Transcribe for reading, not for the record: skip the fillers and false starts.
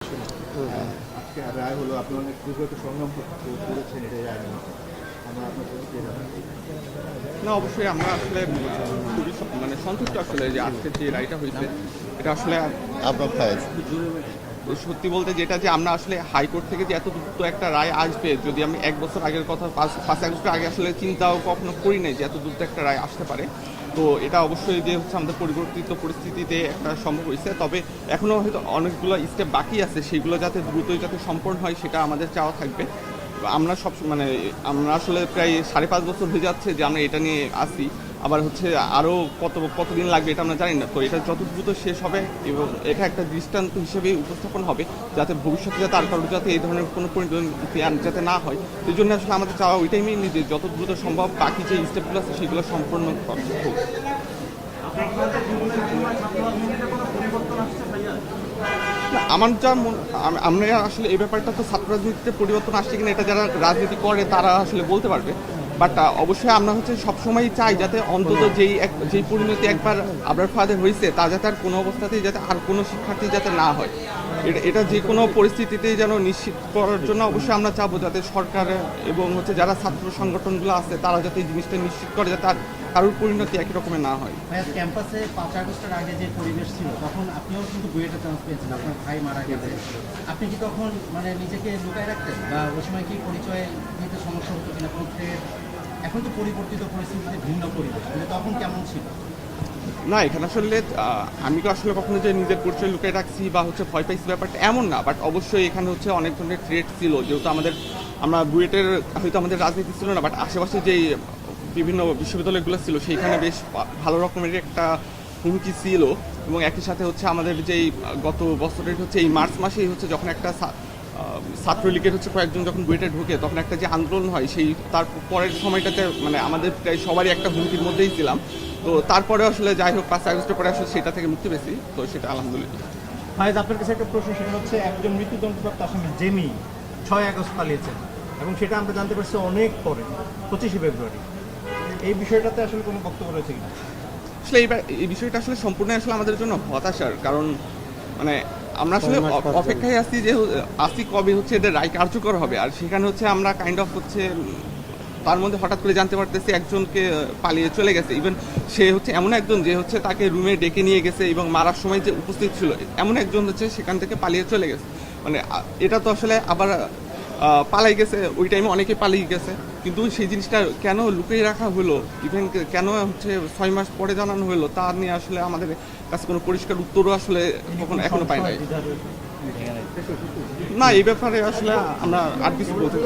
আসলে আজকে রায় হলো, আপনি অনেক দীর্ঘত সংগ্রাম করেছেন এটা রায় নিয়ে। আমরা আপনার প্রতিক্রিয়া জানাচ্ছি। না, অবশ্যই আমরা আসলে খুবই মানে সন্তুষ্ট আসলে যে আজকের যে রায়টা হয়েছে এটা আসলে আপনার ফাইজ সত্যি বলতে যেটা যে আমরা আসলে হাইকোর্ট থেকে যে এত দ্রুত একটা রায় আসবে, যদি আমি 1 বছর আগের কথা 5 বছর আগে আসলে চিন্তাও কখনো করি নাই যে এত দ্রুত একটা রায় আসতে পারে। তো এটা অবশ্যই যে হচ্ছে আমাদের পরিবর্তিত পরিস্থিতিতে একটা সম্ভব হয়েছে। তবে এখনও হয়তো অনেকগুলো স্টেপ বাকি আছে, সেগুলো যাতে দ্রুতই যাতে সম্পন্ন হয় সেটা আমাদের চাওয়া থাকবে। আমরা মানে আমরা আসলে প্রায় 5.5 বছর হয়ে যাচ্ছে যে আমরা এটা নিয়ে আসি, আবার হচ্ছে আরও কতদিন লাগবে এটা আমরা জানি না। তো এটা যত দ্রুত শেষ হবে এবং এটা একটা দৃষ্টান্ত হিসেবে উপস্থাপন হবে যাতে ভবিষ্যতে যাতে আর কারোর যাতে এই ধরনের কোনো পরিণতি যাতে না হয়। সেই জন্য আসলে আমাদের চাওয়া ওইটাই মেইনলি যে যত দ্রুত সম্ভব বাকি যে স্টেপগুলো আছে সেগুলো সম্পূর্ণ হোক। আমার যা আমরা আসলে এই ব্যাপারটা তো ছাত্র রাজনীতিতে পরিবর্তন আসছে কিনা এটা যারা রাজনীতি করে তারা আসলে বলতে পারবে। বাট অবশ্যই আমরা হচ্ছে সবসময়ই চাই যাতে অন্তত যেই পরিণতি একবার আবরার ফাদের হয়েছে তা যাতে আর কোনো অবস্থাতেই যাতে আর কোনো শিক্ষার্থী যাতে না হয়। এটা যে কোনো পরিস্থিতিতেই যেন নিশ্চিত করার জন্য অবশ্যই আমরা চাবো যাতে সরকার এবং হচ্ছে যারা ছাত্র সংগঠনগুলো আছে তারা যাতে এই জিনিসটা নিশ্চিত করে যাতে আর কারোর পরিণতি একই রকমের না হয়। ক্যাম্পাসে 5 আগস্টের আগে যে পরিবেশ ছিল তখন আপনিও কিন্তু বুয়েটে চান্স পেয়েছেন, আপনার ভাই মারা গেছে, আপনি কি তখন মানে নিজেকে লুকায় রাখতেন বা ওই সময় কি পরিচয় দিতে সমস্যা হতো কিনা কোনো থ্রেট? এখন তো পরিবর্তিত পরিস্থিতিতে ভিন্ন পরিবেশ, কিন্তু তখন কেমন ছিল? না, এখানে আসলে আমি তো আসলে কখনো যে নিজের পরিচয় লুকিয়ে রাখছি বা হচ্ছে ভয় পাইছি ব্যাপারটা এমন না। বাট অবশ্যই এখানে হচ্ছে অনেক ধরনের থ্রেট ছিল, যেহেতু আমরা বুয়েটের হয়তো আমাদের রাজনীতি ছিল না, বাট আশেপাশে যেই বিভিন্ন বিশ্ববিদ্যালয়গুলো ছিল সেইখানে বেশ ভালো রকমের একটা হুমকি ছিল। এবং একই সাথে হচ্ছে আমাদের যেই গত বছরের হচ্ছে এই মার্চ মাসেই হচ্ছে যখন একটা ছাত্রলীগের হচ্ছে কয়েকজন যখন বুয়েটে ঢুকে তখন একটা যে আন্দোলন হয় সেই তার পরের সময়টাতে মানে আমাদের প্রায় সবারই একটা হুমকির মধ্যেই ছিলাম। তো তারপরে আসলে যাই হোক 5 আগস্টের পরে আসলে সেটা থেকে মুক্তি পেয়েছি, তো সেটা আলহামদুলিল্লাহ। ফায়েজ, আপনার কাছে একটা প্রশ্ন, সেটা হচ্ছে একজন মৃত্যুদণ্ডপ্রাপ্ত আসামি জেমি 6 আগস্ট পালিয়েছেন এবং সেটা আমরা জানতে পারছি অনেক পরে 25 ফেব্রুয়ারি। এই বিষয়টাতে আসলে কোনো বক্তব্য রয়েছে কিনা? আসলে এই বিষয়টা আসলে সম্পূর্ণ আসলে আমাদের জন্য হতাশার, কারণ মানে আমরা আসলে অপেক্ষায় আছি কবে হচ্ছে এদের রায় কার্যকর হবে। আর সেখানে হচ্ছে আমরা কাইন্ড অফ হচ্ছে তার মধ্যে হঠাৎ করে জানতে পারতেছি একজনকে পালিয়ে চলে গেছে। ইভেন সে হচ্ছে এমন একজন যে হচ্ছে তাকে রুমে ডেকে নিয়ে গেছে এবং মারার সময় যে উপস্থিত ছিল এমন একজন হচ্ছে সেখান থেকে পালিয়ে চলে গেছে। মানে এটা তো আসলে আবার পালাই গেছে, ওই টাইমে অনেকে পালিয়ে গেছে, কিন্তু সেই জিনিসটা কেন লুকিয়ে রাখা হলো, ইভেন কেন হচ্ছে 6 মাস পরে জানানো হলো তা নিয়ে আসলে আমাদের কাছে কোনো পরিষ্কার উত্তরও আসলে এখনো পাই নাই। না, এই ব্যাপারে আসলে আমরা আর কিছু বলতে